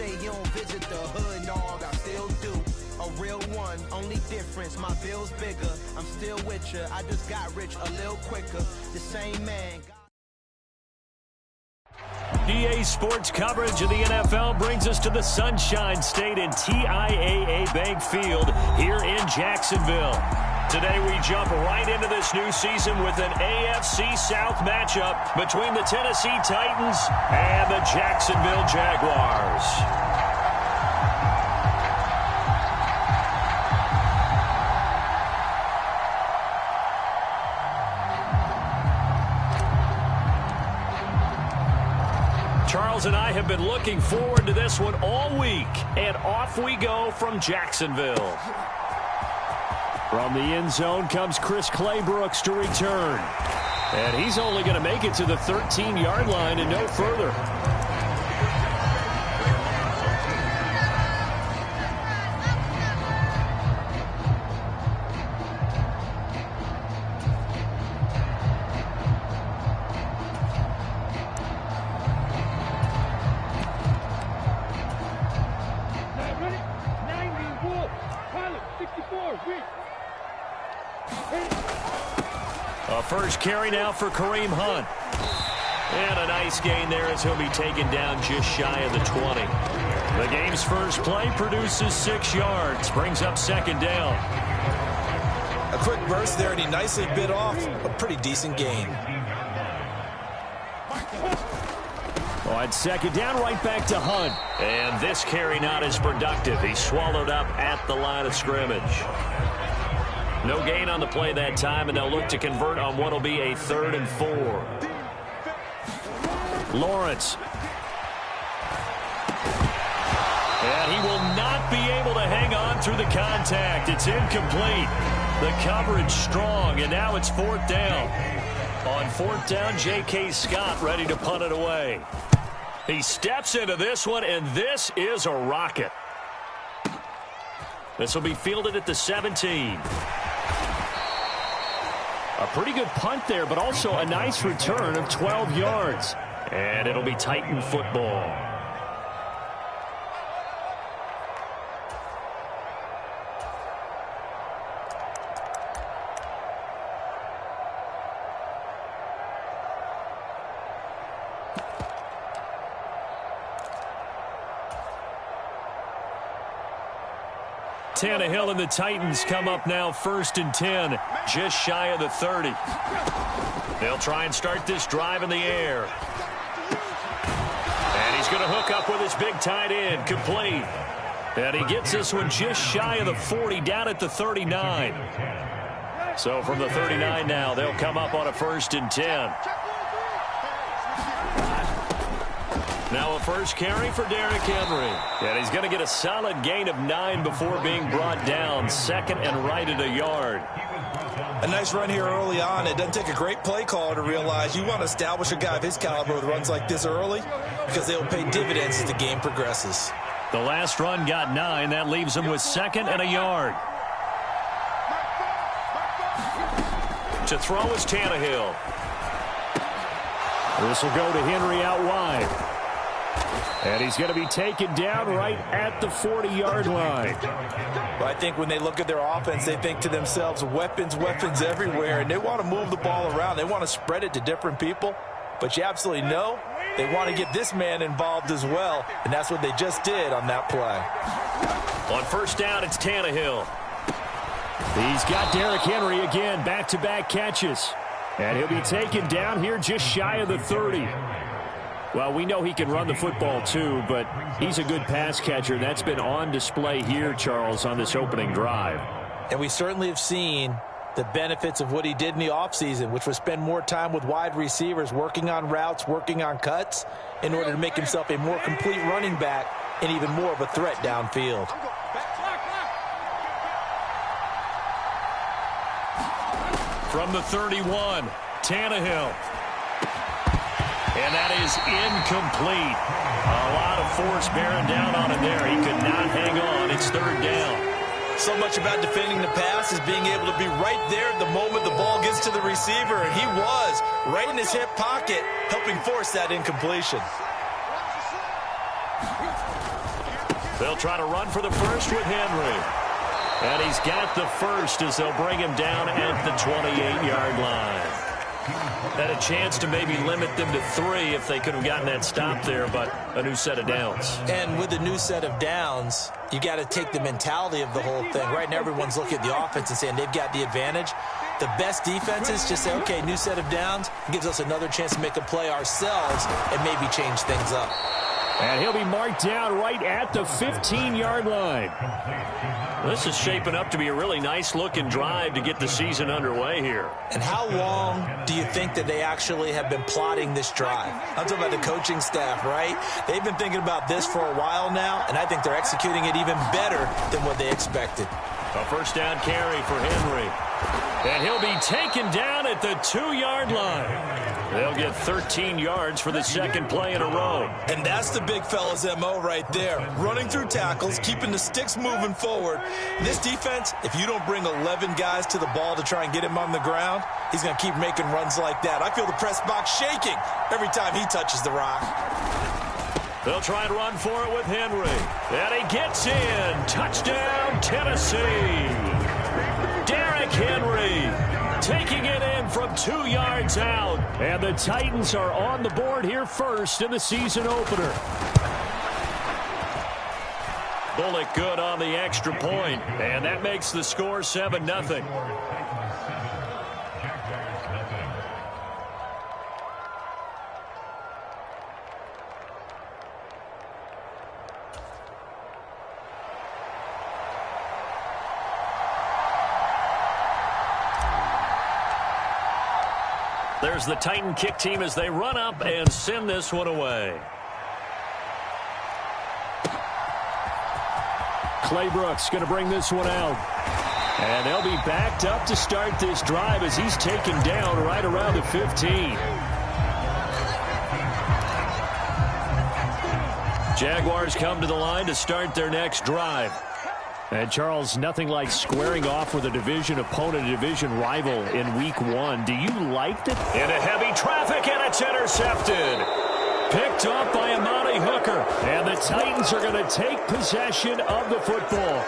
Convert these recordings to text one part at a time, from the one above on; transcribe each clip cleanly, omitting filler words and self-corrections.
say you don't visit the hood, dog, I still do. A real one, only difference, my bill's bigger. I'm still with ya, I just got rich a little quicker. The same man. EA Sports coverage of the NFL brings us to the Sunshine State and TIAA Bank Field here in Jacksonville. Today we jump right into this new season with an AFC South matchup between the Tennessee Titans and the Jacksonville Jaguars. Charles and I have been looking forward to this one all week, and off we go from Jacksonville. From the end zone comes Chris Claybrooks to return. And he's only going to make it to the 13-yard line and no further. A first carry now for Kareem Hunt. And a nice gain there as he'll be taken down just shy of the 20. The game's first play produces 6 yards, brings up second down. A quick burst there, and he nicely bit off a pretty decent gain. On second down, right back to Hunt. And this carry not as productive. He's swallowed up at the line of scrimmage. No gain on the play that time, and they'll look to convert on what will be a 3rd and 4. Lawrence. And he will not be able to hang on through the contact. It's incomplete. The coverage strong, and now it's 4th down. On 4th down, J.K. Scott ready to punt it away. He steps into this one, and this is a rocket. This will be fielded at the 17. A pretty good punt there, but also a nice return of 12 yards. And it'll be Titan football. Tannehill and the Titans come up now 1st and 10, just shy of the 30. They'll try and start this drive in the air. And he's going to hook up with his big tight end, complete. And he gets this one just shy of the 40, down at the 39. So from the 39 now, they'll come up on a 1st and 10. Now a first carry for Derrick Henry. And he's going to get a solid gain of 9 before being brought down. 2nd and right at a yard. A nice run here early on. It doesn't take a great play caller to realize you want to establish a guy of his caliber with runs like this early because they'll pay dividends as the game progresses. The last run got 9. That leaves him with 2nd and a yard. To throw is Tannehill. This will go to Henry out wide. And he's going to be taken down right at the 40-yard line. Well, I think when they look at their offense, they think to themselves, weapons, weapons everywhere, and they want to move the ball around. They want to spread it to different people. But you absolutely know they want to get this man involved as well, and that's what they just did on that play. On 1st down, it's Tannehill. He's got Derrick Henry again, back-to-back catches. And he'll be taken down here just shy of the 30. Well, we know he can run the football too, but he's a good pass catcher. And that's been on display here, Charles, on this opening drive. And we certainly have seen the benefits of what he did in the offseason, which was spend more time with wide receivers, working on routes, working on cuts, in order to make himself a more complete running back and even more of a threat downfield. From the 31, Tannehill. And that is incomplete. A lot of force bearing down on him there. He could not hang on. It's 3rd down. So much about defending the pass is being able to be right there at the moment the ball gets to the receiver. And he was right in his hip pocket, helping force that incompletion. They'll try to run for the first with Henry. And he's got the first as they'll bring him down at the 28-yard line. Had a chance to maybe limit them to 3 if they could have gotten that stop there, but a new set of downs. And with a new set of downs, you got to take the mentality of the whole thing. Right now, everyone's looking at the offense and saying they've got the advantage. The best defenses just say, okay, new set of downs, gives us another chance to make a play ourselves and maybe change things up. And he'll be marked down right at the 15-yard line. This is shaping up to be a really nice-looking drive to get the season underway here. And how long do you think that they actually have been plotting this drive? I'm talking about the coaching staff, right? They've been thinking about this for a while now, and I think they're executing it even better than what they expected. A first down carry for Henry. And he'll be taken down at the 2-yard line. They'll get 13 yards for the second play in a row. And that's the big fella's MO right there. Running through tackles, keeping the sticks moving forward. This defense, if you don't bring 11 guys to the ball to try and get him on the ground, he's going to keep making runs like that. I feel the press box shaking every time he touches the rock. They'll try and run for it with Henry. And he gets in. Touchdown, Tennessee. Derrick Henry taking it in from 2 yards out. And the Titans are on the board here first in the season opener. Bullock good on the extra point. And that makes the score 7-0. There's the Titan kick team as they run up and send this one away. Clay Brooks going to bring this one out. And they'll be backed up to start this drive as he's taken down right around the 15. Jaguars come to the line to start their next drive. And, Charles, nothing like squaring off with a division opponent, a division rival in Week 1. Do you like that? Into heavy traffic, and it's intercepted. Picked up by Amani Hooker. And the Titans are going to take possession of the football.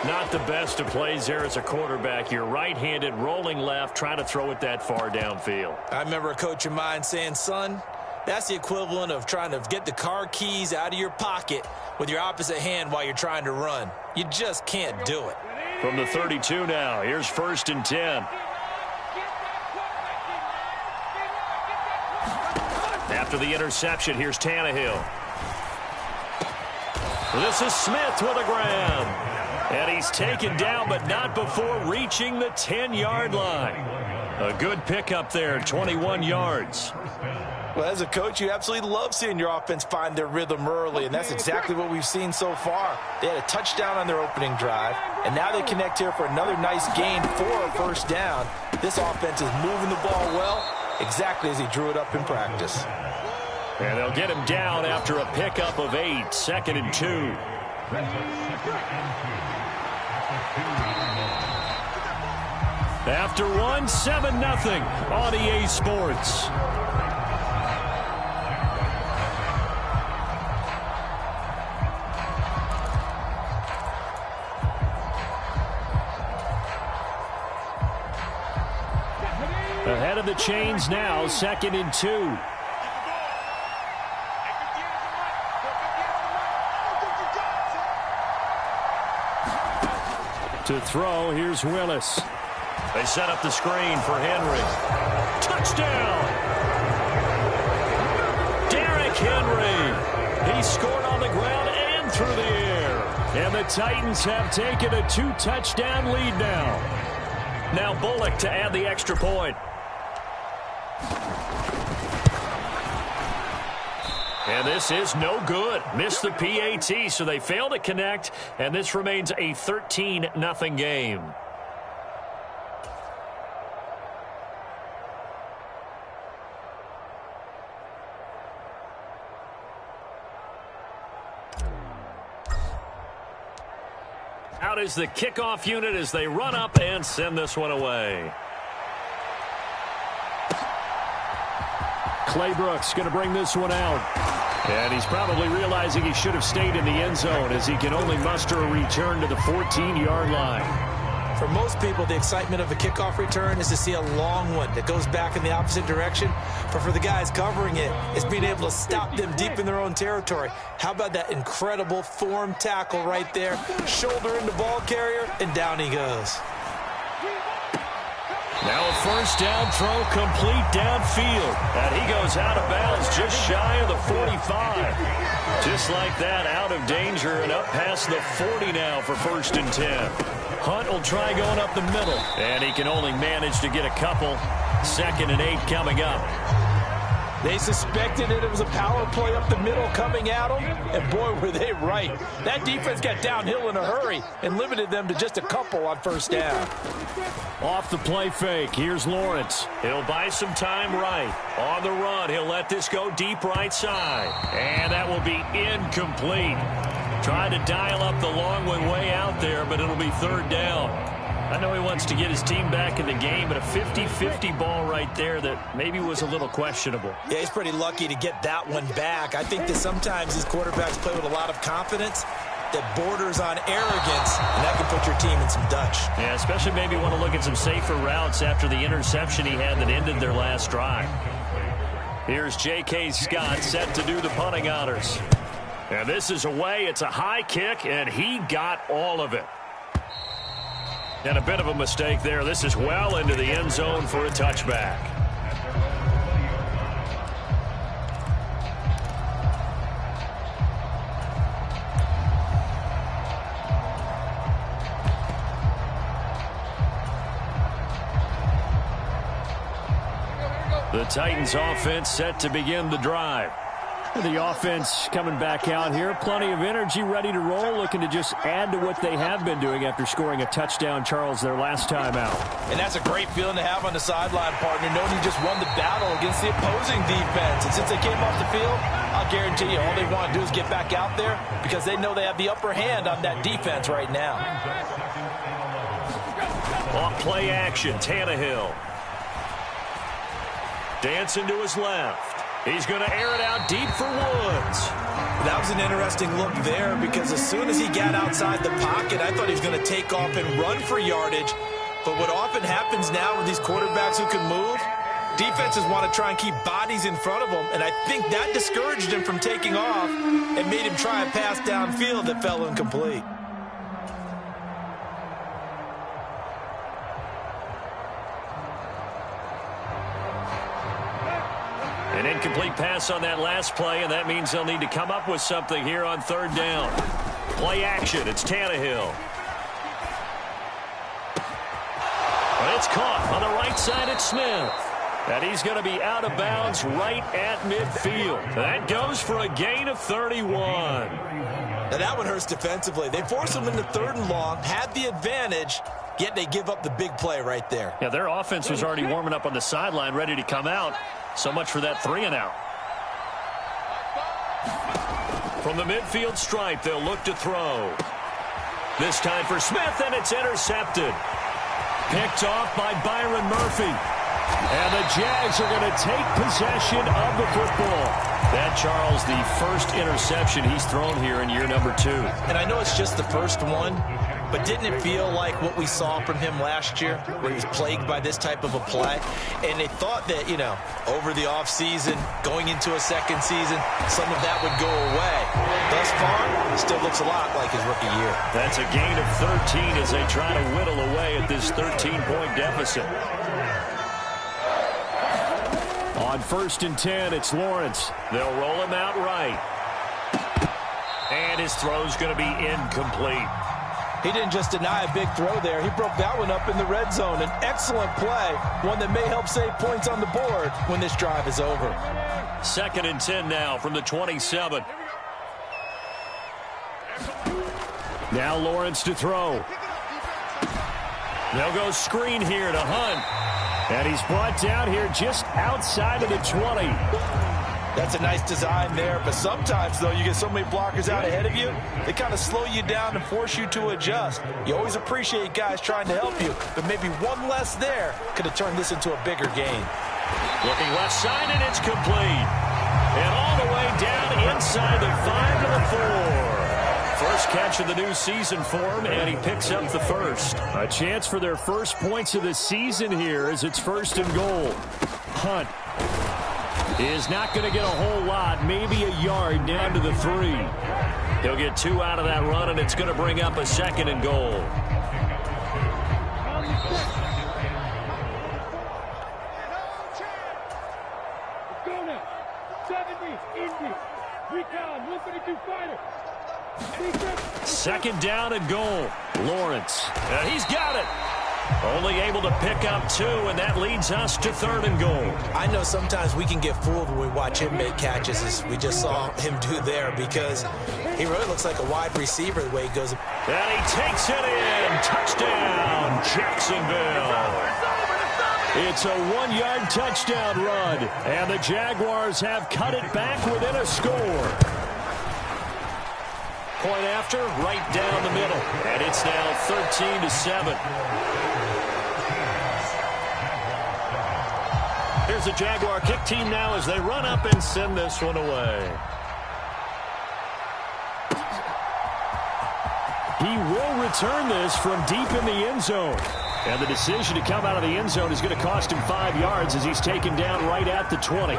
Not the best of plays there as a quarterback. You're right-handed, rolling left, trying to throw it that far downfield. I remember a coach of mine saying, son, that's the equivalent of trying to get the car keys out of your pocket with your opposite hand while you're trying to run. You just can't do it. From the 32 now, here's 1st and 10. After the interception, here's Tannehill. This is Smith with a grab. And he's taken down, but not before reaching the 10-yard line. A good pickup there, 21 yards. Well, as a coach, you absolutely love seeing your offense find their rhythm early, and that's exactly what we've seen so far. They had a touchdown on their opening drive, and now they connect here for another nice gain for a first down. This offense is moving the ball well, exactly as he drew it up in practice. And they'll get him down after a pickup of 8, 2nd and 2. After 1, 7-0 on EA Sports. Ahead of the chains now, 2nd and 2. To throw, here's Willis. They set up the screen for Henry. Touchdown! Derrick Henry. He scored on the ground and through the air. And the Titans have taken a 2-touchdown lead now. Now Bullock to add the extra point. And this is no good. Missed the PAT, so they fail to connect, and this remains a 13-0 game. Out is the kickoff unit as they run up and send this one away. Clay Brooks going to bring this one out. And he's probably realizing he should have stayed in the end zone as he can only muster a return to the 14-yard line. For most people, the excitement of a kickoff return is to see a long one that goes back in the opposite direction. But for the guys covering it, it's being able to stop them deep in their own territory. How about that incredible form tackle right there? Shoulder in the ball carrier, and down he goes. Now a first down throw complete downfield. And he goes out of bounds just shy of the 45. Just like that, out of danger and up past the 40 now for 1st and 10. Hunt will try going up the middle. And he can only manage to get a couple. 2nd and 8 coming up. They suspected that it was a power play up the middle coming at them, and boy, were they right. That defense got downhill in a hurry and limited them to just a couple on 1st down. Off the play fake, here's Lawrence. He'll buy some time right. On the run, he'll let this go deep right side. And that will be incomplete. Trying to dial up the long one way out there, but it'll be 3rd down. I know he wants to get his team back in the game, but a 50-50 ball right there that maybe was a little questionable. Yeah, he's pretty lucky to get that one back. I think that sometimes these quarterbacks play with a lot of confidence that borders on arrogance, and that can put your team in some Dutch. Yeah, especially maybe want to look at some safer routes after the interception he had that ended their last drive. Here's J.K. Scott set to do the punting honors. And this is away. It's a high kick, and he got all of it. And a bit of a mistake there. This is well into the end zone for a touchback. The Titans offense set to begin the drive. The offense coming back out here. Plenty of energy, ready to roll, looking to just add to what they have been doing after scoring a touchdown, Charles, their last time out. And that's a great feeling to have on the sideline, partner, knowing you just won the battle against the opposing defense. And since they came off the field, I'll guarantee you all they want to do is get back out there because they know they have the upper hand on that defense right now. Off play action, Tannehill. Dancing to his left. He's going to air it out deep for Woods. That was an interesting look there because as soon as he got outside the pocket, I thought he was going to take off and run for yardage. But what often happens now with these quarterbacks who can move, defenses want to try and keep bodies in front of them, and I think that discouraged him from taking off and made him try a pass downfield that fell incomplete. An incomplete pass on that last play, and that means they'll need to come up with something here on 3rd down. Play action, it's Tannehill. But it's caught on the right side at Smith. And he's going to be out of bounds right at midfield. That goes for a gain of 31. Now that one hurts defensively. They forced him into 3rd and long, had the advantage, yet they give up the big play right there. Yeah, their offense was already warming up on the sideline, ready to come out. So much for that 3 and out. From the midfield stripe, they'll look to throw. This time for Smith, and it's intercepted. Picked off by Byron Murphy. And the Jags are going to take possession of the football. That, Charles, the first interception he's thrown here in year number 2. And I know it's just the first one, but didn't it feel like what we saw from him last year, where he was plagued by this type of a play? And they thought that, you know, over the offseason, going into a second season, some of that would go away. Thus far, it still looks a lot like his rookie year. That's a gain of 13 as they try to whittle away at this 13-point deficit. On 1st and 10, it's Lawrence. They'll roll him out right. And his throw's going to be incomplete. He didn't just deny a big throw there. He broke that one up in the red zone. An excellent play, one that may help save points on the board when this drive is over. 2nd and 10 now from the 27. Now Lawrence to throw. They'll go screen here to Hunt. And he's brought down here just outside of the 20. That's a nice design there, but sometimes, though, you get so many blockers out ahead of you, they kind of slow you down and force you to adjust. You always appreciate guys trying to help you, but maybe one less there could have turned this into a bigger gain. Looking left side, and it's complete. And all the way down inside the 5 to the 4. First catch of the new season for him, and he picks up the first. A chance for their first points of the season here as it's 1st and goal. Hunt is not going to get a whole lot, maybe a yard down to the 3. He'll get 2 out of that run, and it's going to bring up a 2nd and goal. Second down and goal. Lawrence. He's got it. Only able to pick up 2, and that leads us to 3rd and goal. I know sometimes we can get fooled when we watch him make catches, as we just saw him do there, because he really looks like a wide receiver the way he goes. And he takes it in. Touchdown, Jacksonville. It's a 1-yard touchdown run, and the Jaguars have cut it back within a score. Point after, right down the middle, and it's now 13-7. Here's the Jaguar kick team now as they run up and send this one away. He will return this from deep in the end zone. And the decision to come out of the end zone is going to cost him 5 yards as he's taken down right at the 20.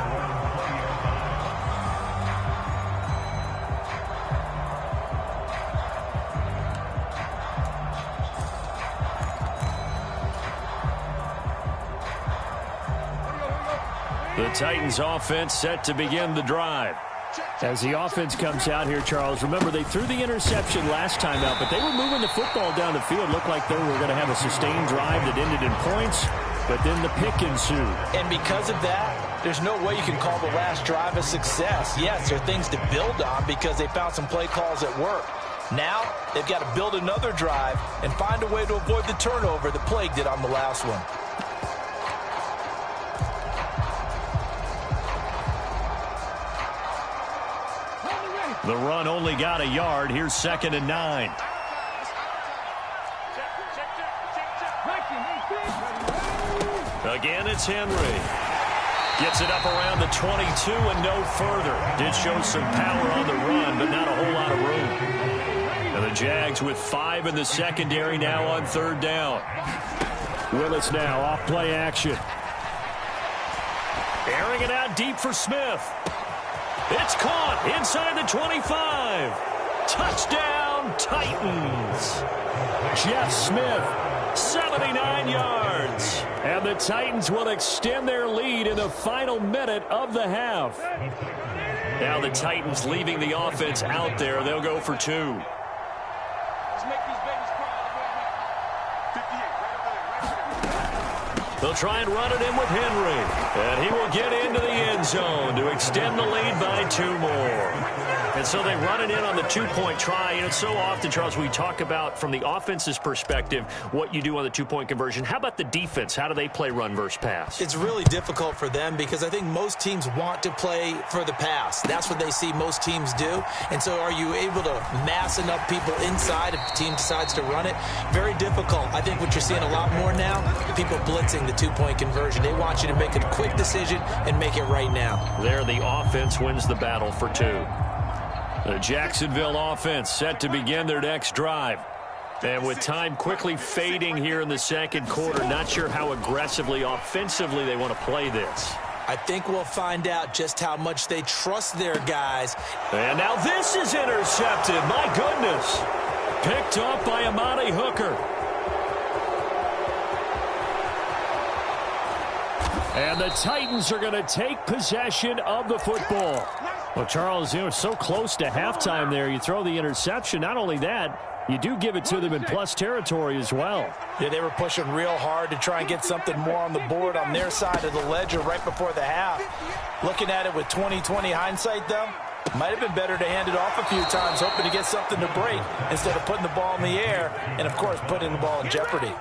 The Titans offense set to begin the drive. As the offense comes out here, Charles, remember they threw the interception last time out, but they were moving the football down the field. Looked like they were going to have a sustained drive that ended in points, but then the pick ensued. And because of that, there's no way you can call the last drive a success. Yes, there are things to build on because they found some play calls that work. Now they've got to build another drive and find a way to avoid the turnover that plagued it on the last one. The run only got a yard. Here's 2nd and 9. Again, it's Henry. Gets it up around the 22 and no further. Did show some power on the run, but not a whole lot of room. And the Jags with 5 in the secondary now on 3rd down. Willis now off play action. Airing it out deep for Smith. It's caught inside the 25. Touchdown, Titans. Jeff Smith, 79 yards. And the Titans will extend their lead in the final minute of the half. Now the Titans leaving the offense out there. They'll go for 2. They'll try and run it in with Henry. And he will get into the end zone to extend the lead by 2 more. And so they run it in on the 2-point try. And it's so often, Charles, we talk about from the offense's perspective what you do on the 2-point conversion. How about the defense? How do they play run versus pass? It's really difficult for them because I think most teams want to play for the pass. That's what they see most teams do. And so are you able to mass enough people inside if the team decides to run it? Very difficult. I think what you're seeing a lot more now, people blitzing the 2-point conversion. They want you to make a quick decision and make it right now. There, the offense wins the battle for 2. The Jacksonville offense set to begin their next drive. And with time quickly fading here in the second quarter, not sure how aggressively, offensively they want to play this. I think we'll find out just how much they trust their guys. And now this is intercepted. My goodness. Picked off by Amani Hooker. And the Titans are going to take possession of the football. Well, Charles, you know, so close to halftime there. You throw the interception. Not only that, you do give it to them in plus territory as well. Yeah, they were pushing real hard to try and get something more on the board on their side of the ledger right before the half. Looking at it with 20/20 hindsight, though, might have been better to hand it off a few times, hoping to get something to break instead of putting the ball in the air and, of course, putting the ball in jeopardy.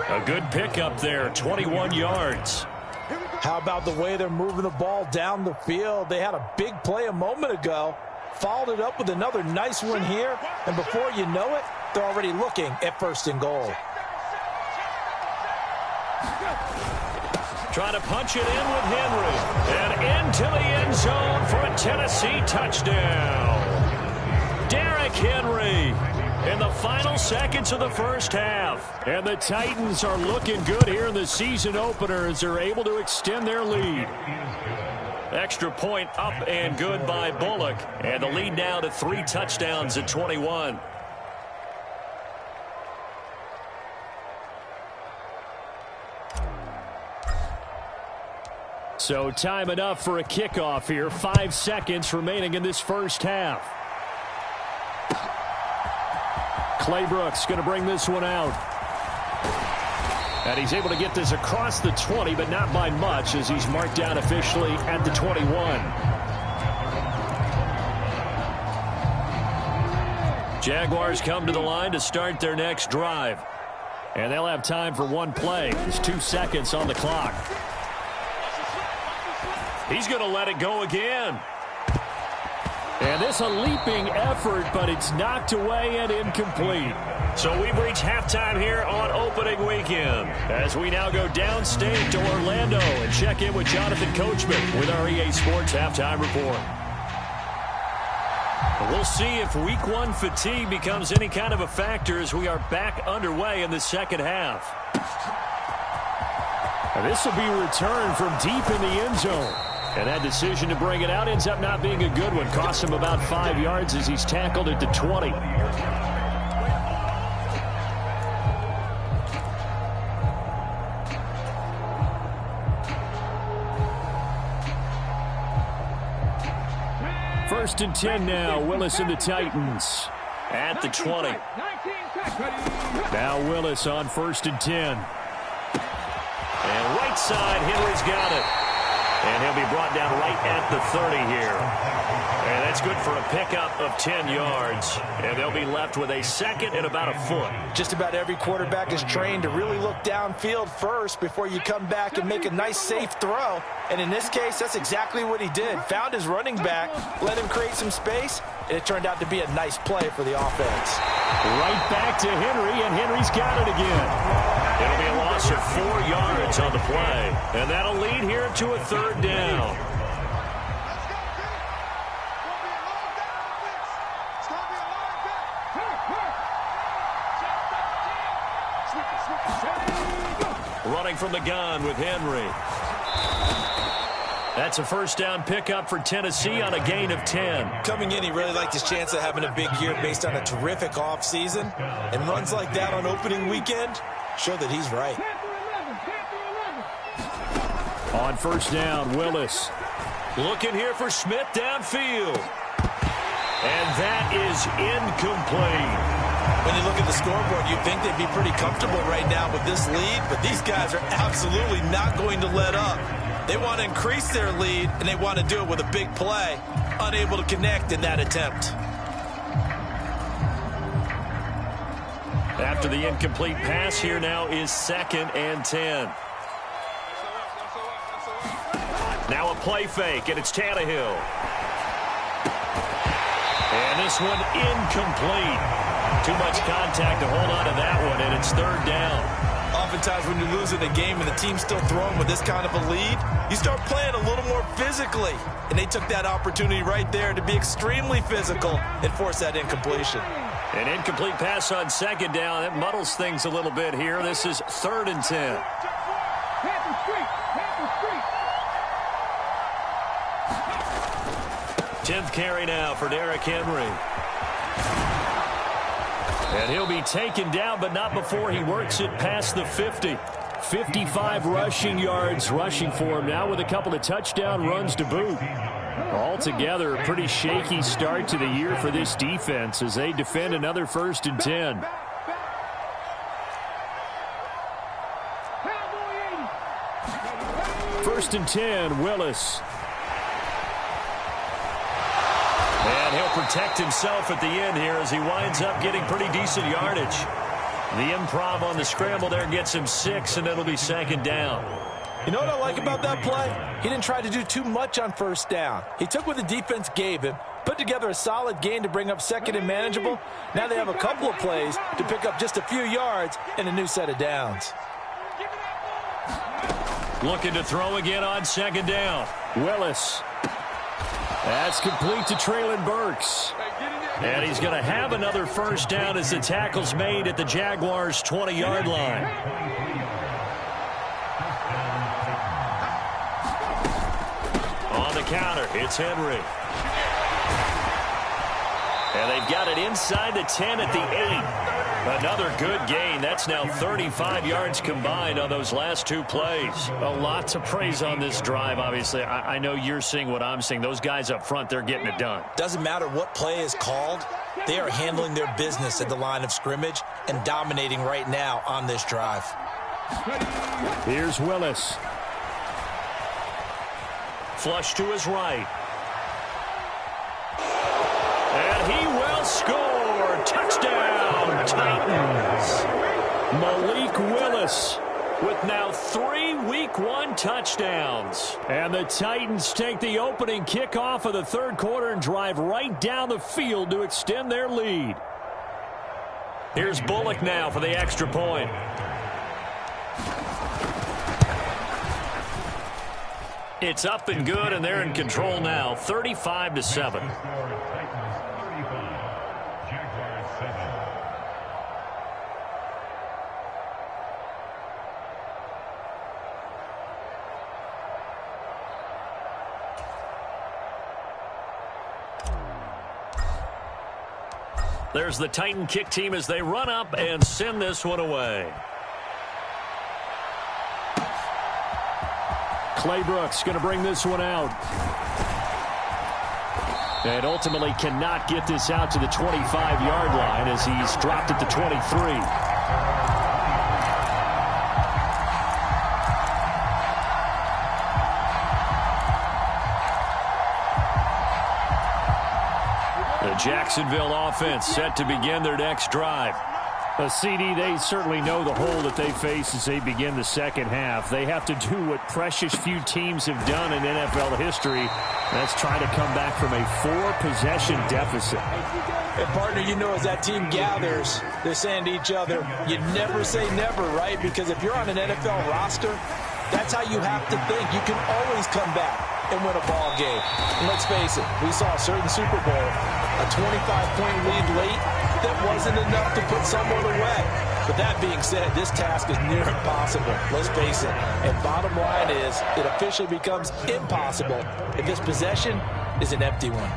A good pickup there, 21 yards. How about the way they're moving the ball down the field? They had a big play a moment ago, followed it up with another nice one here, and before you know it, they're already looking at 1st and goal. Trying to punch it in with Henry. And into the end zone for a Tennessee touchdown. Derrick Henry in the final seconds of the first half. And the Titans are looking good here in the season opener as they're able to extend their lead. Extra point up and good by Bullock. And the lead now to 3 touchdowns at 21. So time enough for a kickoff here. 5 seconds remaining in this first half. Claybrooks going to bring this one out. And he's able to get this across the 20, but not by much as he's marked down officially at the 21. Jaguars come to the line to start their next drive. And they'll have time for one play. There's 2 seconds on the clock. He's going to let it go again. And this a leaping effort, but it's knocked away and incomplete. So we've reached halftime here on opening weekend as we now go downstate to Orlando and check in with Jonathan Coachman with our EA Sports Halftime Report. We'll see if Week 1 fatigue becomes any kind of a factor as we are back underway in the second half. And this will be returned from deep in the end zone. And that decision to bring it out ends up not being a good one. Costs him about 5 yards as he's tackled at the 20. First and 10 now. Willis and the Titans at the 20. Now Willis on first and 10. And right side, Henry's got it. And he'll be brought down right at the 30 here. And that's good for a pickup of 10 yards. And they'll be left with a second and about a foot. Just about every quarterback is trained to really look downfield first before you come back and make a nice, safe throw. And in this case, that's exactly what he did. Found his running back, let him create some space, and it turned out to be a nice play for the offense. Right back to Henry, and Henry's got it again. It'll be a loss of 4 yards on the play. And that'll lead here to a third down. Running from the gun with Henry. That's a first down pickup for Tennessee on a gain of 10. Coming in, he really liked his chance of having a big year based on a terrific offseason. And runs like that on opening weekend show that he's right. On first down, Willis. Looking here for Smith downfield. And that is incomplete. When you look at the scoreboard, you'd think they'd be pretty comfortable right now with this lead, but these guys are absolutely not going to let up. They want to increase their lead, and they want to do it with a big play. Unable to connect in that attempt. After the incomplete pass, here now is second and 10. Now a play fake, and it's Tannehill. And this one incomplete. Too much contact to hold on to that one, and it's third down. Oftentimes when you're losing a game and the team's still throwing with this kind of a lead, you start playing a little more physically. And they took that opportunity right there to be extremely physical and force that incompletion. An incomplete pass on second down. That muddles things a little bit here. This is third and 10. 10th carry now for Derrick Henry. And he'll be taken down, but not before he works it past the 50. 55 rushing yards rushing for him now with a couple of touchdown runs to boot. Altogether, a pretty shaky start to the year for this defense as they defend another first and 10. First and 10, Willis. And he'll protect himself at the end here as he winds up getting pretty decent yardage. The improv on the scramble there gets him 6, and it'll be second down. You know what I like about that play? He didn't try to do too much on first down. He took what the defense gave him, put together a solid gain to bring up second and manageable. Now they have a couple of plays to pick up just a few yards and a new set of downs. Looking to throw again on second down. Willis. That's complete to Traylon Burks. And he's going to have another first down as the tackle's made at the Jaguars' 20-yard line. On the counter, it's Henry. And they've got it inside the 10 at the 8. Another good gain. That's now 35 yards combined on those last two plays. A lot to praise on this drive, obviously. I know you're seeing what I'm seeing. Those guys up front, they're getting it done. Doesn't matter what play is called. They are handling their business at the line of scrimmage and dominating right now on this drive. Here's Willis. Flush to his right. And he will score. Touchdown, Titans. Malik Willis with now 3 Week 1 touchdowns. And the Titans take the opening kickoff of the third quarter and drive right down the field to extend their lead. Here's Bullock now for the extra point. It's up and good, and they're in control now, 35-7. There's the Titan kick team as they run up and send this one away. Clay Brooks going to bring this one out. And ultimately cannot get this out to the 25-yard line as he's dropped at the 23. Jacksonville offense set to begin their next drive. A CD, they certainly know the hole that they face as they begin the second half. They have to do what precious few teams have done in NFL history. That's try to come back from a 4-possession deficit. And partner, you know, as that team gathers, they're saying to each other, you never say never, right? Because if you're on an NFL roster, that's how you have to think. You can always come back and win a ball game. And let's face it, we saw a certain Super Bowl, a 25-point lead late that wasn't enough to put someone away. But that being said, this task is near impossible. Let's face it. And bottom line is, it officially becomes impossible if this possession is an empty one.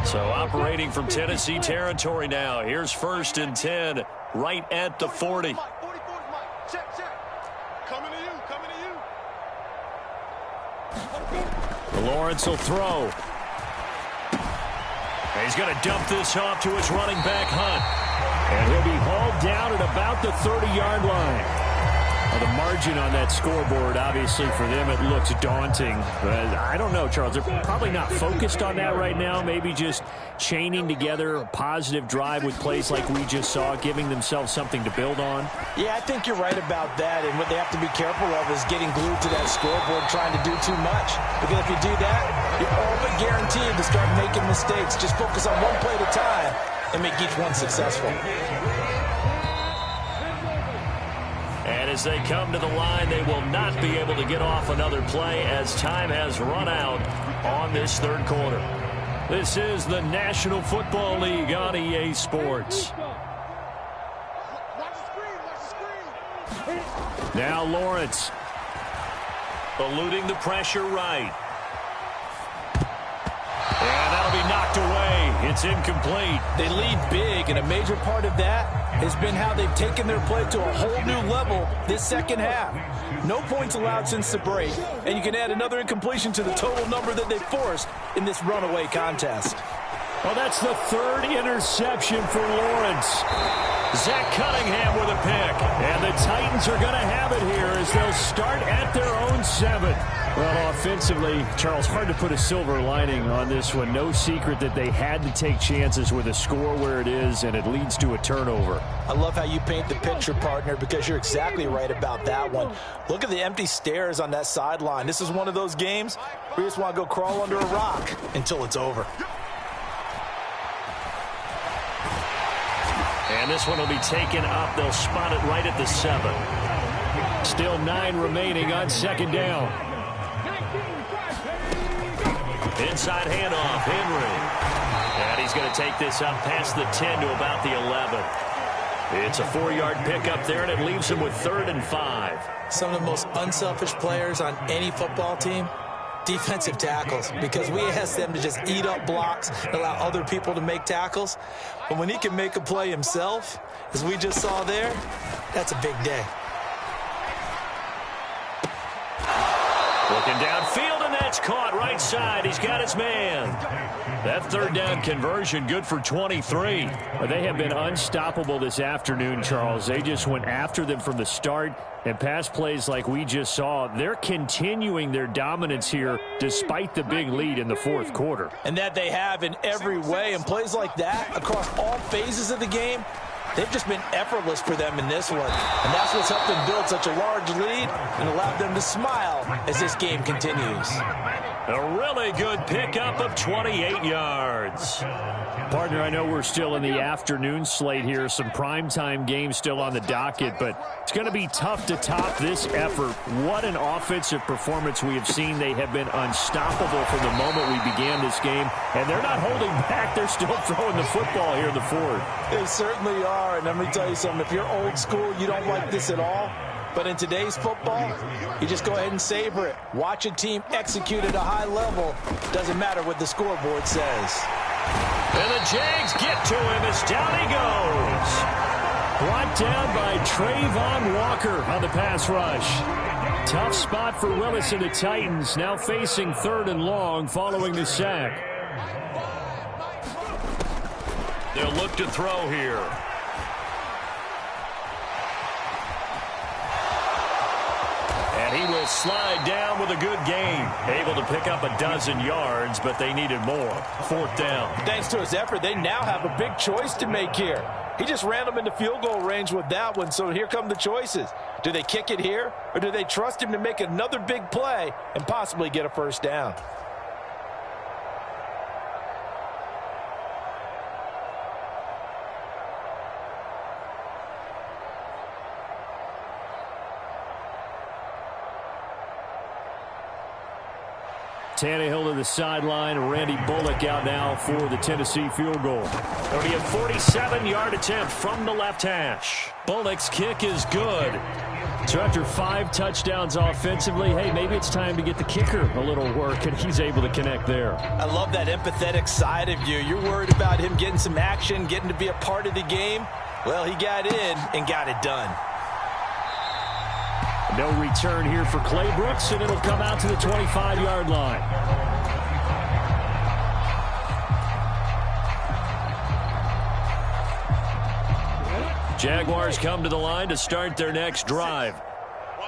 So operating from Tennessee territory now. Here's 1st and 10, right at the 40. Lawrence will throw. He's going to dump this off to his running back, Hunt. And he'll be hauled down at about the 30-yard line. Well, the margin on that scoreboard, obviously, for them, it looks daunting. But I don't know, Charles. They're probably not focused on that right now. Maybe just chaining together a positive drive with plays like we just saw, giving themselves something to build on. Yeah, I think you're right about that. And what they have to be careful of is getting glued to that scoreboard, trying to do too much. Because if you do that, you're all but guaranteed to start making mistakes. Just focus on one play at a time and make each one successful. And as they come to the line, they will not be able to get off another play as time has run out on this third quarter. This is the National Football League on EA Sports. Now Lawrence eluding the pressure right. And that'll be knocked away. It's incomplete. They lead big, and a major part of that has been how they've taken their play to a whole new level this second half. No points allowed since the break, and you can add another incompletion to the total number that they forced in this runaway contest. Well, that's the third interception for Lawrence. Zach Cunningham with a pick. And the Titans are going to have it here as they'll start at their own 7. Well, offensively, Charles, hard to put a silver lining on this one. No secret that they had to take chances with a score where it is, and it leads to a turnover. I love how you paint the picture, partner, because you're exactly right about that one. Look at the empty stares on that sideline. This is one of those games where you just want to go crawl under a rock until it's over. And this one will be taken up. They'll spot it right at the 7. Still 9 remaining on second down. Inside handoff, Henry. And he's going to take this up past the 10 to about the 11. It's a 4-yard pickup there, and it leaves him with 3rd and 5. Some of the most unselfish players on any football team, defensive tackles, because we ask them to just eat up blocks and allow other people to make tackles. But when he can make a play himself, as we just saw there, that's a big day. Looking downfield, and that's caught right side. He's got his man. That 3rd down conversion good for 23. They have been unstoppable this afternoon, Charles. They just went after them from the start, and pass plays like we just saw, they're continuing their dominance here despite the big lead in the 4th quarter. And that they have in every way, and plays like that across all phases of the game, they've just been effortless for them in this one. And that's what's helped them build such a large lead and allowed them to smile as this game continues. A really good pickup of 28 yards. Partner, I know we're still in the afternoon slate here. Some primetime games still on the docket, but it's going to be tough to top this effort. What an offensive performance we have seen. They have been unstoppable from the moment we began this game, and they're not holding back. They're still throwing the football here in the 4th. They certainly are, and let me tell you something. If you're old school, you don't like this at all. But in today's football, you just go ahead and savor it. Watch a team execute at a high level. Doesn't matter what the scoreboard says. And the Jags get to him as down he goes. Brought down by Trayvon Walker on the pass rush. Tough spot for Willis and the Titans, now facing 3rd and long following the sack. They'll look to throw here. And he will slide down with a good gain. Able to pick up a dozen yards, but they needed more. 4th down. Thanks to his effort, they now have a big choice to make here. He just ran them into field goal range with that one, so here come the choices. Do they kick it here, or do they trust him to make another big play and possibly get a 1st down? Tannehill to the sideline. Randy Bullock out now for the Tennessee field goal. It'll be a 47-yard attempt from the left hash. Bullock's kick is good. So after 5 touchdowns offensively, hey, maybe it's time to get the kicker a little work, and he's able to connect there. I love that empathetic side of you. You're worried about him getting some action, getting to be a part of the game. Well, he got in and got it done. No return here for Clay Brooks, and it'll come out to the 25-yard line. Jaguars come to the line to start their next drive.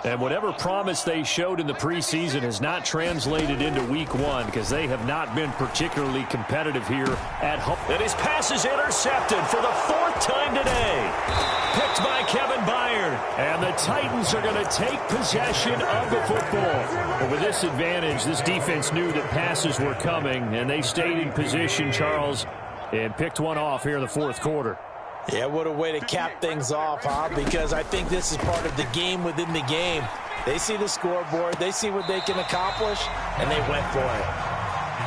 And whatever promise they showed in the preseason has not translated into week 1 because they have not been particularly competitive here at home. And his pass is intercepted for the 4th time today. Picked by Kevin Byard. And the Titans are going to take possession of the football. But with this advantage, this defense knew that passes were coming, and they stayed in position, Charles, and picked one off here in the 4th quarter. Yeah, what a way to cap things off, huh? Because I think this is part of the game within the game. They see the scoreboard, they see what they can accomplish, and they went for it.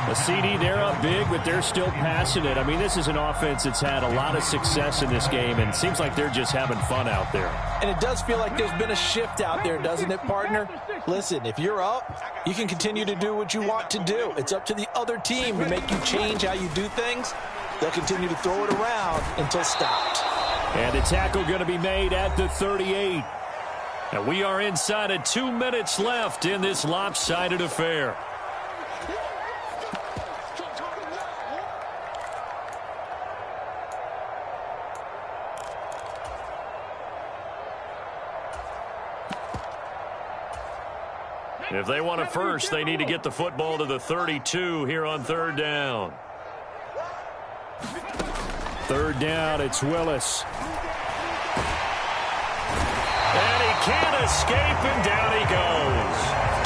A CD, they're up big, but they're still passing it. I mean, this is an offense that's had a lot of success in this game, and it seems like they're just having fun out there. And it does feel like there's been a shift out there, doesn't it, partner? Listen, if you're up, you can continue to do what you want to do. It's up to the other team to make you change how you do things. They'll continue to throw it around until stopped. And the tackle going to be made at the 38. And we are inside of 2 minutes left in this lopsided affair. If they want a first, they need to get the football to the 32 here on 3rd down. 3rd down, it's Willis. And he can't escape, and down he goes.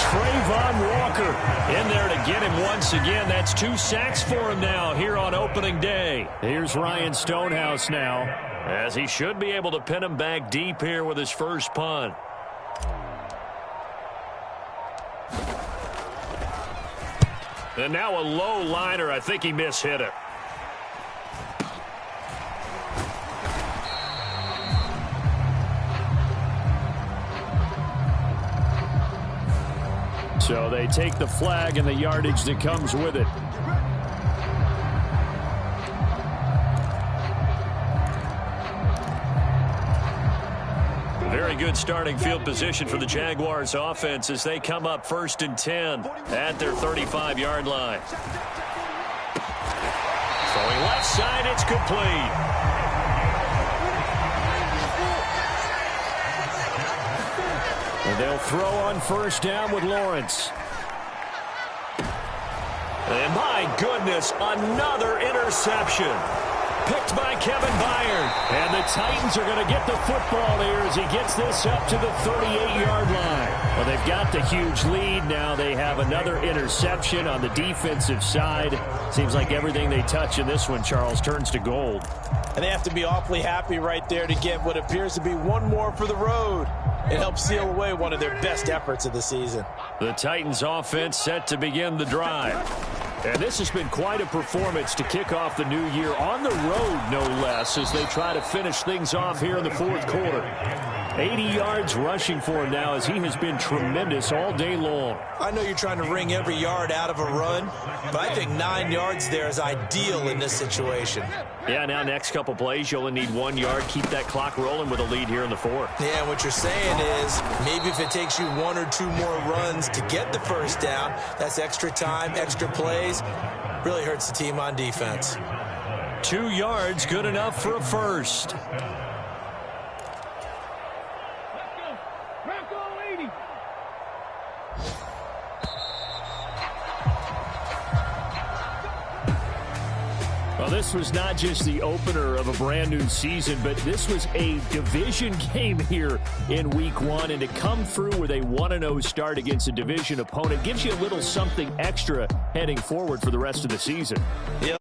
Trayvon Walker in there to get him once again. That's 2 sacks for him now here on opening day. Here's Ryan Stonehouse now. as he should be able to pin him back deep here with his first punt. And now a low liner. I think he mishit it. So they take the flag and the yardage that comes with it. Very good starting field position for the Jaguars offense as they come up 1st and 10 at their 35-yard line. Throwing left side, it's complete. And they'll throw on 1st down with Lawrence. And my goodness, another interception. Picked by Kevin Byard. And the Titans are going to get the football here as he gets this up to the 38-yard line. Well, they've got the huge lead. Now they have another interception on the defensive side. Seems like everything they touch in this one, Charles, turns to gold. And they have to be awfully happy right there to get what appears to be one more for the road. It helps seal away one of their best efforts of the season. The Titans offense set to begin the drive. And this has been quite a performance to kick off the new year on the road, no less, as they try to finish things off here in the 4th quarter. 80 yards rushing for him now as he has been tremendous all day long. I know you're trying to wring every yard out of a run, but I think 9 yards there is ideal in this situation. Yeah, now next couple plays, you only need 1 yard. Keep that clock rolling with a lead here in the 4th. Yeah, what you're saying is maybe if it takes you 1 or 2 more runs to get the 1st down, that's extra time, extra plays. Really hurts the team on defense. 2 yards, good enough for a first. Well, this was not just the opener of a brand new season, but this was a division game here in week 1. And to come through with a 1-0 start against a division opponent gives you a little something extra heading forward for the rest of the season. Yep.